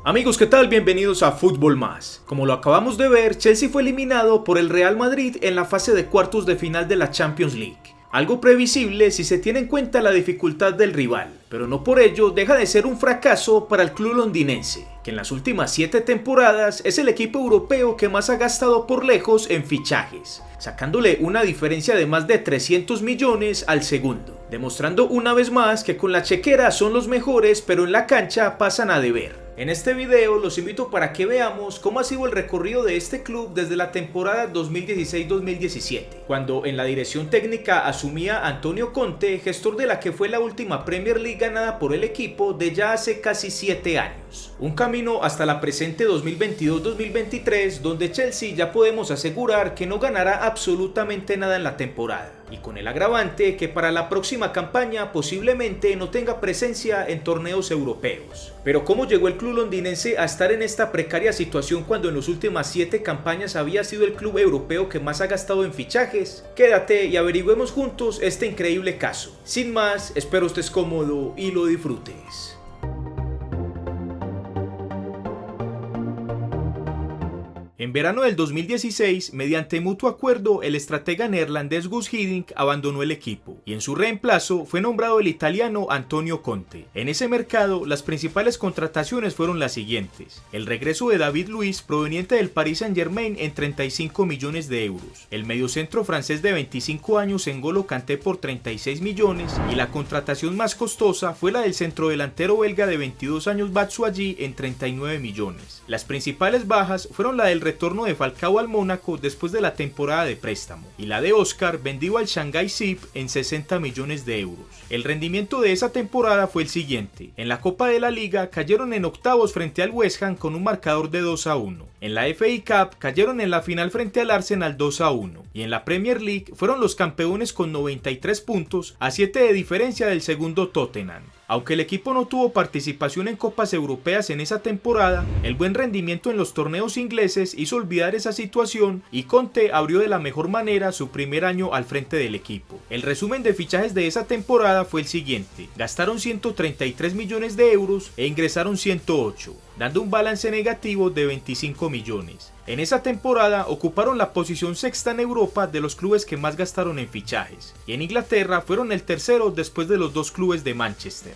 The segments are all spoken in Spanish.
Amigos, ¿qué tal? Bienvenidos a Fútbol Más. Como lo acabamos de ver, Chelsea fue eliminado por el Real Madrid en la fase de cuartos de final de la Champions League. Algo previsible si se tiene en cuenta la dificultad del rival, pero no por ello deja de ser un fracaso para el club londinense, que en las últimas 7 temporadas es el equipo europeo que más ha gastado por lejos en fichajes, sacándole una diferencia de más de 300 millones al segundo, demostrando una vez más que con la chequera son los mejores, pero en la cancha pasan a deber. En este video los invito para que veamos cómo ha sido el recorrido de este club desde la temporada 2016-2017, cuando en la dirección técnica asumía Antonio Conte, gestor de la que fue la última Premier League ganada por el equipo de ya hace casi 7 años. Un camino hasta la presente 2022-2023 donde Chelsea ya podemos asegurar que no ganará absolutamente nada en la temporada, y con el agravante que para la próxima campaña posiblemente no tenga presencia en torneos europeos. Pero ¿cómo llegó el club londinense a estar en esta precaria situación cuando en las últimas 7 campañas había sido el club europeo que más ha gastado en fichajes? Quédate y averigüemos juntos este increíble caso. Sin más, espero estés cómodo y lo disfrutes. En verano del 2016, mediante mutuo acuerdo, el estratega neerlandés Guus Hiddink abandonó el equipo y en su reemplazo fue nombrado el italiano Antonio Conte. En ese mercado, las principales contrataciones fueron las siguientes: el regreso de David Luiz, proveniente del Paris Saint-Germain, en 35 millones de euros, el mediocentro francés de 25 años N'Golo Kanté por 36 millones y la contratación más costosa fue la del centrodelantero belga de 22 años Batshuayi en 39 millones. Las principales bajas fueron la del retorno de Falcao al Mónaco después de la temporada de préstamo y la de Oscar, vendido al Shanghai SIP en 60 millones de euros. El rendimiento de esa temporada fue el siguiente: en la Copa de la Liga cayeron en octavos frente al West Ham con un marcador de 2-1, en la FA Cup cayeron en la final frente al Arsenal 2-1 y en la Premier League fueron los campeones con 93 puntos, a 7 de diferencia del segundo Tottenham. Aunque el equipo no tuvo participación en copas europeas en esa temporada, el buen rendimiento en los torneos ingleses hizo olvidar esa situación y Conte abrió de la mejor manera su primer año al frente del equipo. El resumen de fichajes de esa temporada fue el siguiente: gastaron 133 millones de euros e ingresaron 108, dando un balance negativo de 25 millones. En esa temporada ocuparon la posición sexta en Europa de los clubes que más gastaron en fichajes, y en Inglaterra fueron el tercero después de los 2 clubes de Manchester.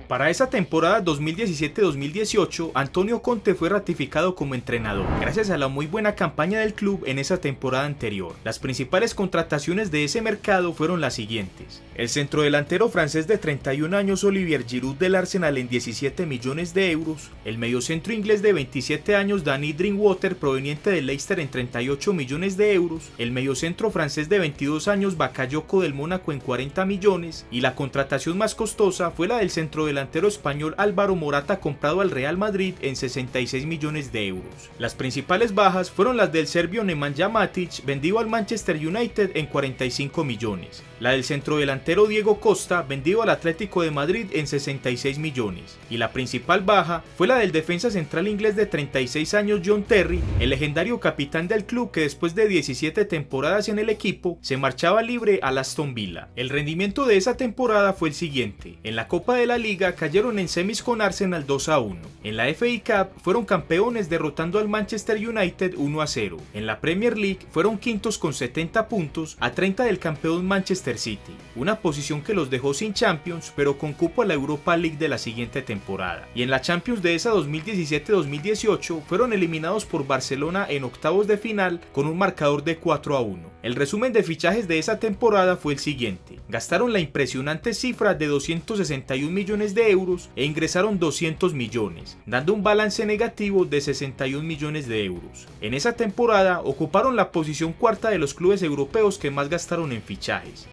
Para esa temporada 2017-2018, Antonio Conte fue ratificado como entrenador, gracias a la muy buena campaña del club en esa temporada anterior. Las principales contrataciones de ese mercado fueron las siguientes: el centrodelantero francés de 31 años Olivier Giroud del Arsenal en 17 millones de euros, el mediocentro inglés de 27 años Danny Drinkwater proveniente del Leicester en 38 millones de euros, el mediocentro francés de 22 años Bakayoko del Mónaco en 40 millones, y la contratación más costosa fue la del centrodelantero español Álvaro Morata, comprado al Real Madrid en 66 millones de euros. Las principales bajas fueron las del serbio Nemanja Matic, vendido al Manchester United en 45 millones, la del centrodelantero Diego Costa, vendido al Atlético de Madrid en 66 millones, y la principal baja fue la del defensa central inglés de 36 años John Terry, el legendario capitán del club que después de 17 temporadas en el equipo se marchaba libre al Aston Villa. El rendimiento de esa temporada fue el siguiente: en la Copa de la Liga cayeron en semis con Arsenal 2-1, en la FA Cup fueron campeones derrotando al Manchester United 1-0, en la Premier League fueron quintos con 70 puntos, a 30 del campeón Manchester City, una posición que los dejó sin Champions pero con cupo a la Europa League de la siguiente temporada, y en la Champions de esa 2017-2018 fueron eliminados por Barcelona en octavos de final con un marcador de 4-1. El resumen de fichajes de esa temporada fue el siguiente: gastaron la impresionante cifra de 261 millones de euros e ingresaron 200 millones, dando un balance negativo de 61 millones de euros. En esa temporada ocuparon la posición cuarta de los clubes europeos que más gastaron en fichajes.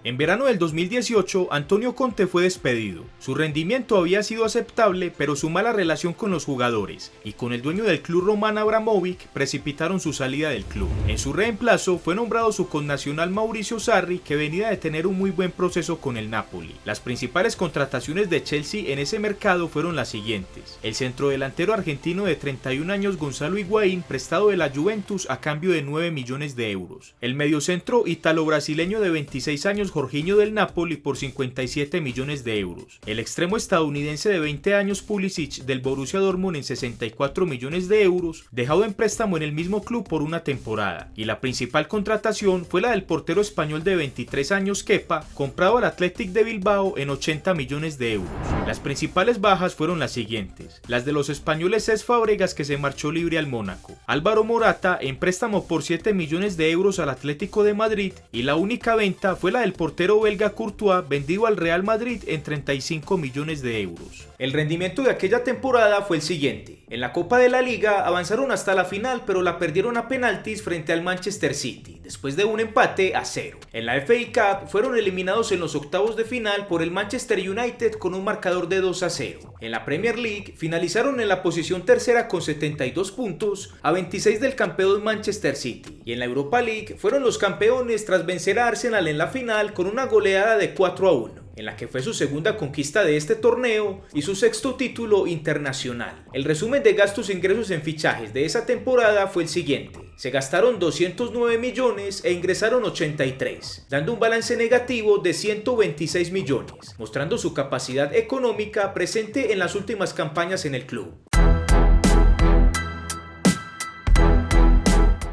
En verano del 2018, Antonio Conte fue despedido. Su rendimiento había sido aceptable, pero su mala relación con los jugadores y con el dueño del club Roman Abramovich precipitaron su salida del club. En su reemplazo fue nombrado su connacional Mauricio Sarri, que venía de tener un muy buen proceso con el Napoli. Las principales contrataciones de Chelsea en ese mercado fueron las siguientes: el centrodelantero argentino de 31 años Gonzalo Higuaín, prestado de la Juventus a cambio de 9 millones de euros; el mediocentro ítalo-brasileño de 26 años Jorginho del Napoli por 57 millones de euros; el extremo estadounidense de 20 años Pulisic del Borussia Dortmund en 64 millones de euros, dejado en préstamo en el mismo club por una temporada; y la principal contratación fue la del portero español de 23 años Kepa, comprado al Athletic de Bilbao en 80 millones de euros. Las principales bajas fueron las siguientes: las de los españoles Cesc Fábregas, que se marchó libre al Mónaco; Álvaro Morata en préstamo por 7 millones de euros al Atlético de Madrid, y la única venta fue la del portero belga Courtois, vendido al Real Madrid en 35 millones de euros. El rendimiento de aquella temporada fue el siguiente: en la Copa de la Liga avanzaron hasta la final, pero la perdieron a penaltis frente al Manchester City, después de un empate a 0. En la FA Cup fueron eliminados en los octavos de final por el Manchester United con un marcador de 2-0. En la Premier League finalizaron en la posición tercera con 72 puntos, a 26 del campeón Manchester City. Y en la Europa League fueron los campeones tras vencer a Arsenal en la final con una goleada de 4-1, en la que fue su segunda conquista de este torneo y su sexto título internacional. El resumen de gastos e ingresos en fichajes de esa temporada fue el siguiente: se gastaron 209 millones e ingresaron 83, dando un balance negativo de 126 millones, mostrando su capacidad económica presente en las últimas campañas en el club.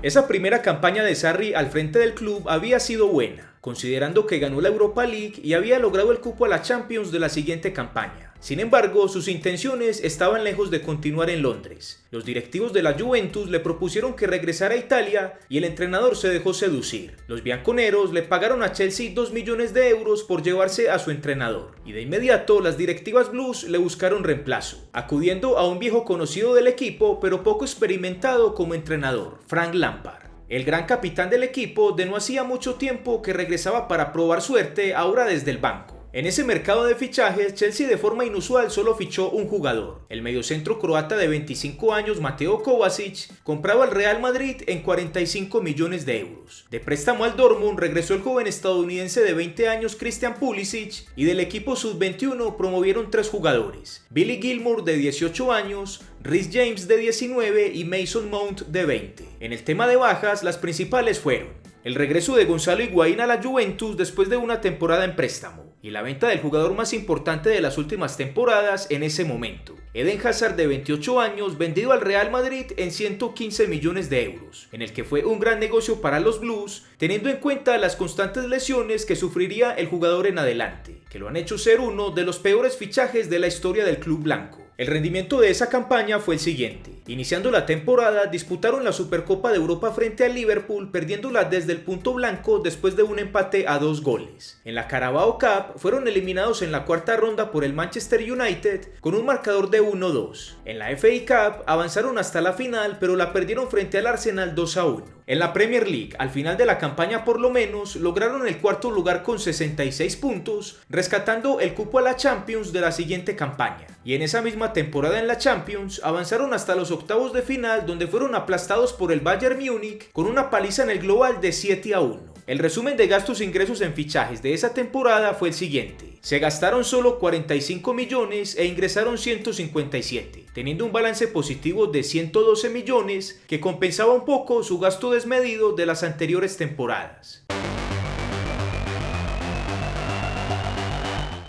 Esa primera campaña de Sarri al frente del club había sido buena, considerando que ganó la Europa League y había logrado el cupo a la Champions de la siguiente campaña. Sin embargo, sus intenciones estaban lejos de continuar en Londres. Los directivos de la Juventus le propusieron que regresara a Italia y el entrenador se dejó seducir. Los bianconeros le pagaron a Chelsea 2 millones de euros por llevarse a su entrenador, y de inmediato las directivas blues le buscaron reemplazo, acudiendo a un viejo conocido del equipo pero poco experimentado como entrenador, Frank Lampard. El gran capitán del equipo de no hacía mucho tiempo que regresaba para probar suerte, ahora desde el banco. En ese mercado de fichajes, Chelsea de forma inusual solo fichó un jugador: el mediocentro croata de 25 años Mateo Kovacic, comprado al Real Madrid en 45 millones de euros. De préstamo al Dortmund regresó el joven estadounidense de 20 años Christian Pulisic, y del equipo sub-21 promovieron 3 jugadores: Billy Gilmour de 18 años, Reece James de 19 y Mason Mount de 20. En el tema de bajas, las principales fueron el regreso de Gonzalo Higuaín a la Juventus después de una temporada en préstamo, y la venta del jugador más importante de las últimas temporadas en ese momento, Eden Hazard de 28 años, vendido al Real Madrid en 115 millones de euros, en el que fue un gran negocio para los Blues, teniendo en cuenta las constantes lesiones que sufriría el jugador en adelante, que lo han hecho ser uno de los peores fichajes de la historia del club blanco. El rendimiento de esa campaña fue el siguiente: iniciando la temporada, disputaron la Supercopa de Europa frente al Liverpool, perdiéndola desde el punto blanco después de un empate a 2 goles. En la Carabao Cup fueron eliminados en la cuarta ronda por el Manchester United con un marcador de 1-2. En la FA Cup avanzaron hasta la final, pero la perdieron frente al Arsenal 2-1. En la Premier League, al final de la campaña por lo menos, lograron el cuarto lugar con 66 puntos, rescatando el cupo a la Champions de la siguiente campaña. Y en esa misma temporada en la Champions, avanzaron hasta los octavos de final, donde fueron aplastados por el Bayern Múnich con una paliza en el global de 7-1. El resumen de gastos e ingresos en fichajes de esa temporada fue el siguiente: se gastaron solo 45 millones e ingresaron 157, teniendo un balance positivo de 112 millones que compensaba un poco su gasto desmedido de las anteriores temporadas.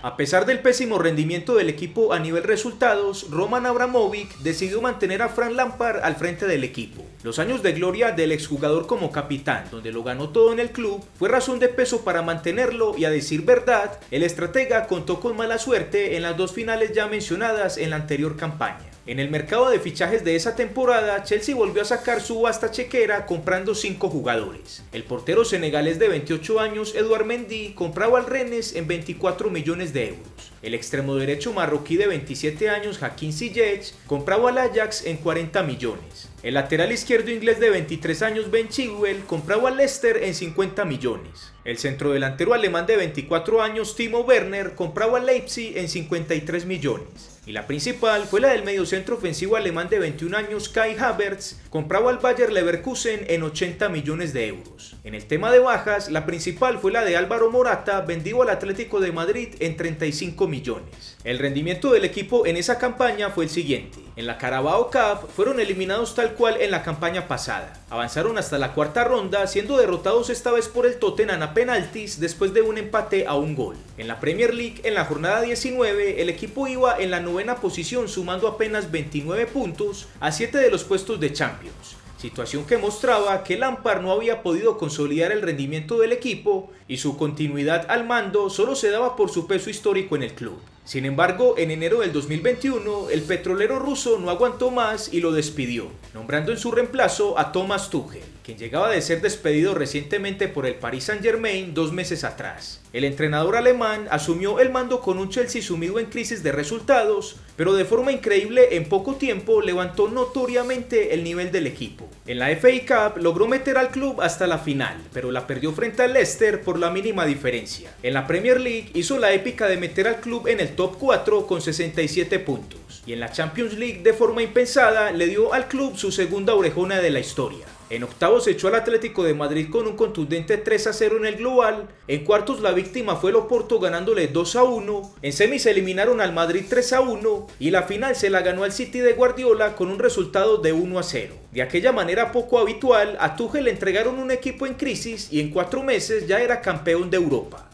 A pesar del pésimo rendimiento del equipo a nivel resultados, Roman Abramovich decidió mantener a Frank Lampard al frente del equipo. Los años de gloria del exjugador como capitán, donde lo ganó todo en el club, fue razón de peso para mantenerlo, y a decir verdad, el estratega contó con mala suerte en las 2 finales ya mencionadas en la anterior campaña. En el mercado de fichajes de esa temporada, Chelsea volvió a sacar su vasta chequera comprando 5 jugadores. El portero senegalés de 28 años, Edouard Mendy, compraba al Rennes en 24 millones de euros. El extremo derecho marroquí de 27 años, Hakim Ziyech, compraba al Ajax en 40 millones. El lateral izquierdo inglés de 23 años, Ben Chilwell, compraba al Leicester en 50 millones. El centrodelantero alemán de 24 años, Timo Werner, compraba al Leipzig en 53 millones. Y la principal fue la del mediocentro ofensivo alemán de 21 años, Kai Havertz, compraba al Bayer Leverkusen en 80 millones de euros. En el tema de bajas, la principal fue la de Álvaro Morata, vendido al Atlético de Madrid en 35 millones. El rendimiento del equipo en esa campaña fue el siguiente. En la Carabao Cup fueron eliminados tal cual en la campaña pasada. Avanzaron hasta la cuarta ronda, siendo derrotados esta vez por el Tottenham a penaltis después de un empate a un gol. En la Premier League, en la jornada 19, el equipo iba en la novena posición sumando apenas 29 puntos a 7 de los puestos de Champions. Situación que mostraba que Lampard no había podido consolidar el rendimiento del equipo y su continuidad al mando solo se daba por su peso histórico en el club. Sin embargo, en enero del 2021, el petrolero ruso no aguantó más y lo despidió, nombrando en su reemplazo a Thomas Tuchel, quien llegaba de ser despedido recientemente por el Paris Saint-Germain 2 meses atrás. El entrenador alemán asumió el mando con un Chelsea sumido en crisis de resultados, pero de forma increíble en poco tiempo levantó notoriamente el nivel del equipo. En la FA Cup logró meter al club hasta la final, pero la perdió frente al Leicester por la mínima diferencia. En la Premier League hizo la épica de meter al club en el top 4 con 67 puntos. Y en la Champions League, de forma impensada, le dio al club su segunda orejona de la historia. En octavos echó al Atlético de Madrid con un contundente 3-0 en el global. En cuartos la víctima fue el Oporto ganándole 2-1. En semis eliminaron al Madrid 3-1 y la final se la ganó al City de Guardiola con un resultado de 1-0. De aquella manera poco habitual, a Tuchel le entregaron un equipo en crisis y en 4 meses ya era campeón de Europa.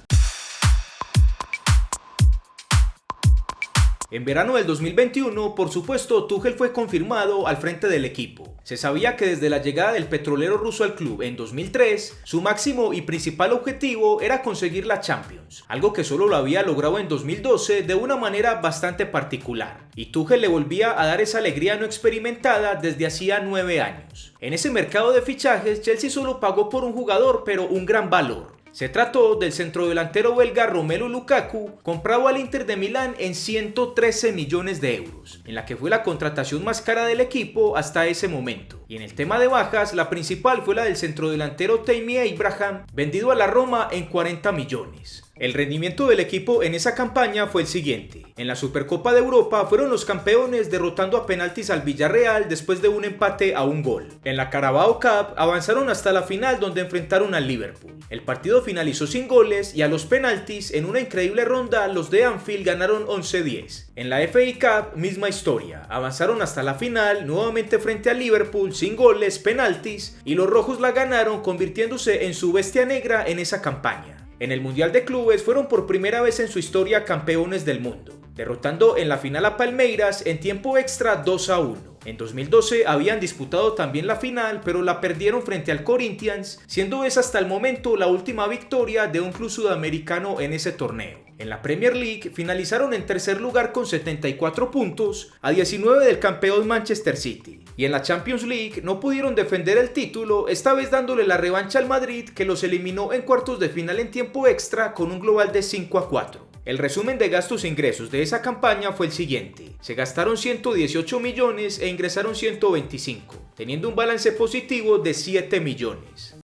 En verano del 2021, por supuesto, Tuchel fue confirmado al frente del equipo. Se sabía que desde la llegada del petrolero ruso al club en 2003, su máximo y principal objetivo era conseguir la Champions, algo que solo lo había logrado en 2012 de una manera bastante particular. Y Tuchel le volvía a dar esa alegría no experimentada desde hacía 9 años. En ese mercado de fichajes, Chelsea solo pagó por un jugador, pero un gran valor. Se trató del centrodelantero belga Romelu Lukaku, comprado al Inter de Milán en 113 millones de euros, en la que fue la contratación más cara del equipo hasta ese momento. Y en el tema de bajas, la principal fue la del centrodelantero Tammy Abraham, vendido a la Roma en 40 millones. El rendimiento del equipo en esa campaña fue el siguiente. En la Supercopa de Europa fueron los campeones derrotando a penaltis al Villarreal después de un empate a un gol. En la Carabao Cup avanzaron hasta la final donde enfrentaron al Liverpool. El partido finalizó sin goles y a los penaltis en una increíble ronda los de Anfield ganaron 11-10. En la FA Cup misma historia. Avanzaron hasta la final nuevamente frente al Liverpool sin goles, penaltis y los rojos la ganaron convirtiéndose en su bestia negra en esa campaña. En el Mundial de Clubes fueron por primera vez en su historia campeones del mundo, derrotando en la final a Palmeiras en tiempo extra 2-1. En 2012 habían disputado también la final, pero la perdieron frente al Corinthians, siendo esa hasta el momento la última victoria de un club sudamericano en ese torneo. En la Premier League finalizaron en tercer lugar con 74 puntos, a 19 del campeón Manchester City. Y en la Champions League no pudieron defender el título, esta vez dándole la revancha al Madrid, que los eliminó en cuartos de final en tiempo extra con un global de 5-4. El resumen de gastos e ingresos de esa campaña fue el siguiente. Se gastaron 118 millones e ingresaron 125, teniendo un balance positivo de 7 millones.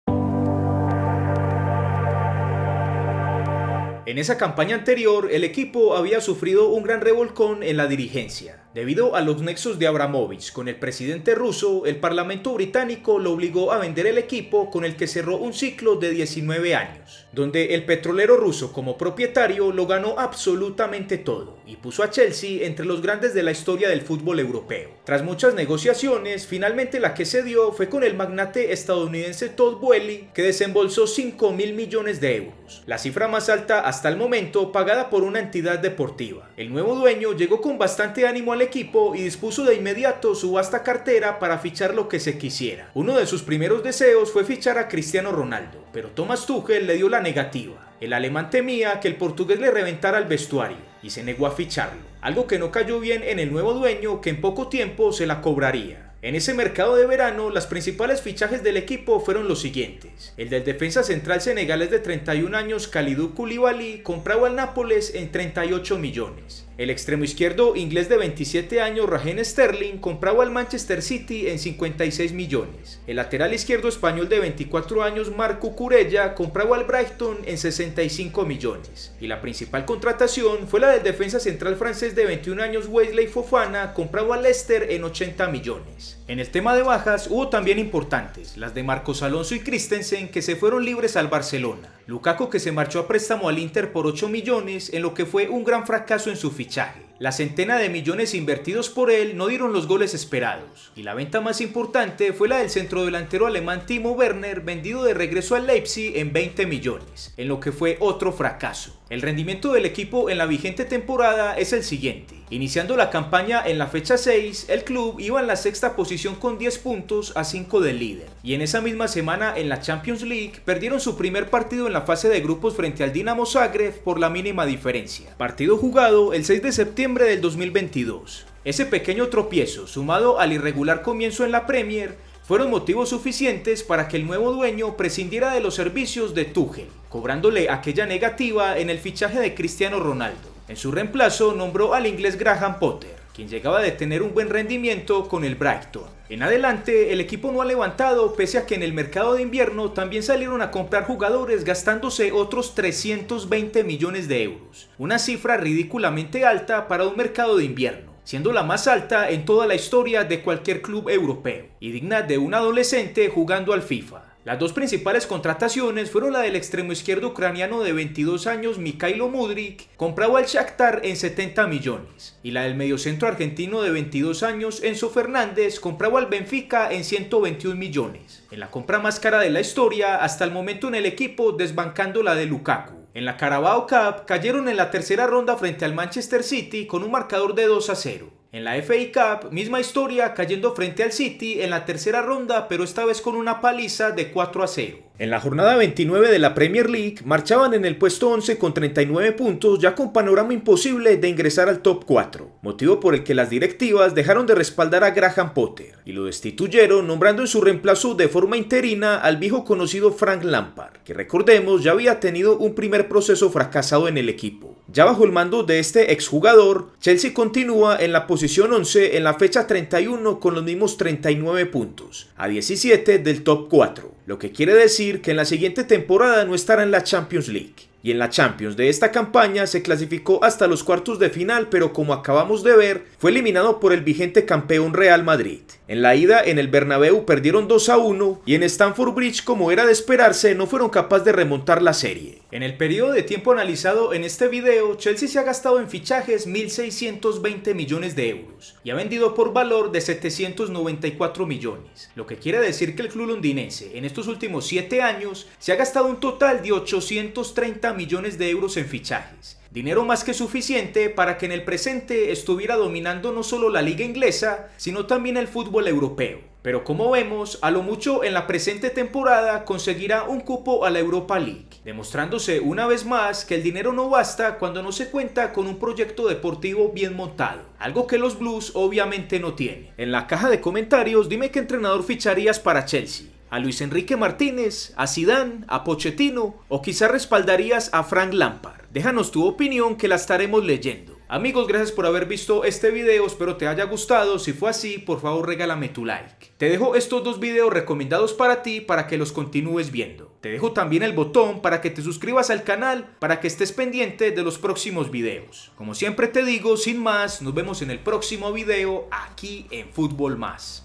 En esa campaña anterior, el equipo había sufrido un gran revolcón en la dirigencia. Debido a los nexos de Abramovich con el presidente ruso, el Parlamento británico lo obligó a vender el equipo con el que cerró un ciclo de 19 años, donde el petrolero ruso como propietario lo ganó absolutamente todo y puso a Chelsea entre los grandes de la historia del fútbol europeo. Tras muchas negociaciones, finalmente la que se dio fue con el magnate estadounidense Todd Boehly, que desembolsó 5.000 millones de euros, la cifra más alta hasta el momento pagada por una entidad deportiva. El nuevo dueño llegó con bastante ánimo al equipo y dispuso de inmediato su vasta cartera para fichar lo que se quisiera. Uno de sus primeros deseos fue fichar a Cristiano Ronaldo, pero Thomas Tuchel le dio la negativa. El alemán temía que el portugués le reventara el vestuario y se negó a ficharlo, algo que no cayó bien en el nuevo dueño, que en poco tiempo se la cobraría. En ese mercado de verano, los principales fichajes del equipo fueron los siguientes. El del defensa central senegalés de 31 años Kalidou Koulibaly, comprado al Nápoles en 38 millones. El extremo izquierdo inglés de 27 años Raheem Sterling, comprado al Manchester City en 56 millones. El lateral izquierdo español de 24 años Marc Cucurella, comprado al Brighton en 65 millones. Y la principal contratación fue la del defensa central francés de 21 años Wesley Fofana, comprado al Leicester en 80 millones. En el tema de bajas hubo también importantes, las de Marcos Alonso y Christensen, que se fueron libres al Barcelona. Lukaku, que se marchó a préstamo al Inter por 8 millones, en lo que fue un gran fracaso en su fichaje. La centena de millones invertidos por él no dieron los goles esperados, y la venta más importante fue la del centrodelantero alemán Timo Werner, vendido de regreso al Leipzig en 20 millones, en lo que fue otro fracaso. El rendimiento del equipo en la vigente temporada es el siguiente. Iniciando la campaña en la fecha 6, el club iba en la sexta posición con 10 puntos a 5 del líder, y en esa misma semana en la Champions League perdieron su primer partido en la fase de grupos frente al Dinamo Zagreb por la mínima diferencia. Partido jugado el 6 de septiembre del 2022. Ese pequeño tropiezo, sumado al irregular comienzo en la Premier, fueron motivos suficientes para que el nuevo dueño prescindiera de los servicios de Tuchel, cobrándole aquella negativa en el fichaje de Cristiano Ronaldo. En su reemplazo nombró al inglés Graham Potter, quien llegaba de tener un buen rendimiento con el Brighton. En adelante, el equipo no ha levantado, pese a que en el mercado de invierno también salieron a comprar jugadores gastándose otros 320 millones de euros, una cifra ridículamente alta para un mercado de invierno, siendo la más alta en toda la historia de cualquier club europeo, y digna de un adolescente jugando al FIFA. Las dos principales contrataciones fueron la del extremo izquierdo ucraniano de 22 años Mikhailo Mudryk, comprado al Shakhtar en 70 millones, y la del mediocentro argentino de 22 años Enzo Fernández, comprado al Benfica en 121 millones, en la compra más cara de la historia hasta el momento en el equipo, desbancando la de Lukaku. En la Carabao Cup cayeron en la tercera ronda frente al Manchester City con un marcador de 2-0. En la FA Cup, misma historia, cayendo frente al City en la tercera ronda, pero esta vez con una paliza de 4-0. En la jornada 29 de la Premier League, marchaban en el puesto 11 con 39 puntos, ya con panorama imposible de ingresar al top 4, motivo por el que las directivas dejaron de respaldar a Graham Potter y lo destituyeron, nombrando en su reemplazo de forma interina al viejo conocido Frank Lampard, que recordemos ya había tenido un primer proceso fracasado en el equipo. Ya bajo el mando de este exjugador, Chelsea continúa en la posición 11 en la fecha 31 con los mismos 39 puntos, a 17 del top 4, lo que quiere decir que en la siguiente temporada no estará en la Champions League. Y en la Champions de esta campaña se clasificó hasta los cuartos de final, pero como acabamos de ver, fue eliminado por el vigente campeón Real Madrid. En la ida en el Bernabéu perdieron 2-1 y en Stamford Bridge, como era de esperarse, no fueron capaces de remontar la serie. En el periodo de tiempo analizado en este video, Chelsea se ha gastado en fichajes 1.620 millones de euros y ha vendido por valor de 794 millones, lo que quiere decir que el club londinense en estos últimos 7 años se ha gastado un total de 830 millones de euros en fichajes. Dinero más que suficiente para que en el presente estuviera dominando no solo la liga inglesa, sino también el fútbol europeo. Pero como vemos, a lo mucho en la presente temporada conseguirá un cupo a la Europa League, demostrándose una vez más que el dinero no basta cuando no se cuenta con un proyecto deportivo bien montado, algo que los Blues obviamente no tienen. En la caja de comentarios dime qué entrenador ficharías para Chelsea. ¿A Luis Enrique Martínez, a Zidane, a Pochettino o quizás respaldarías a Frank Lampard? Déjanos tu opinión que la estaremos leyendo. Amigos, gracias por haber visto este video, espero te haya gustado. Si fue así, por favor regálame tu like. Te dejo estos dos videos recomendados para ti para que los continúes viendo. Te dejo también el botón para que te suscribas al canal para que estés pendiente de los próximos videos. Como siempre te digo, sin más, nos vemos en el próximo video aquí en Fútbol Más.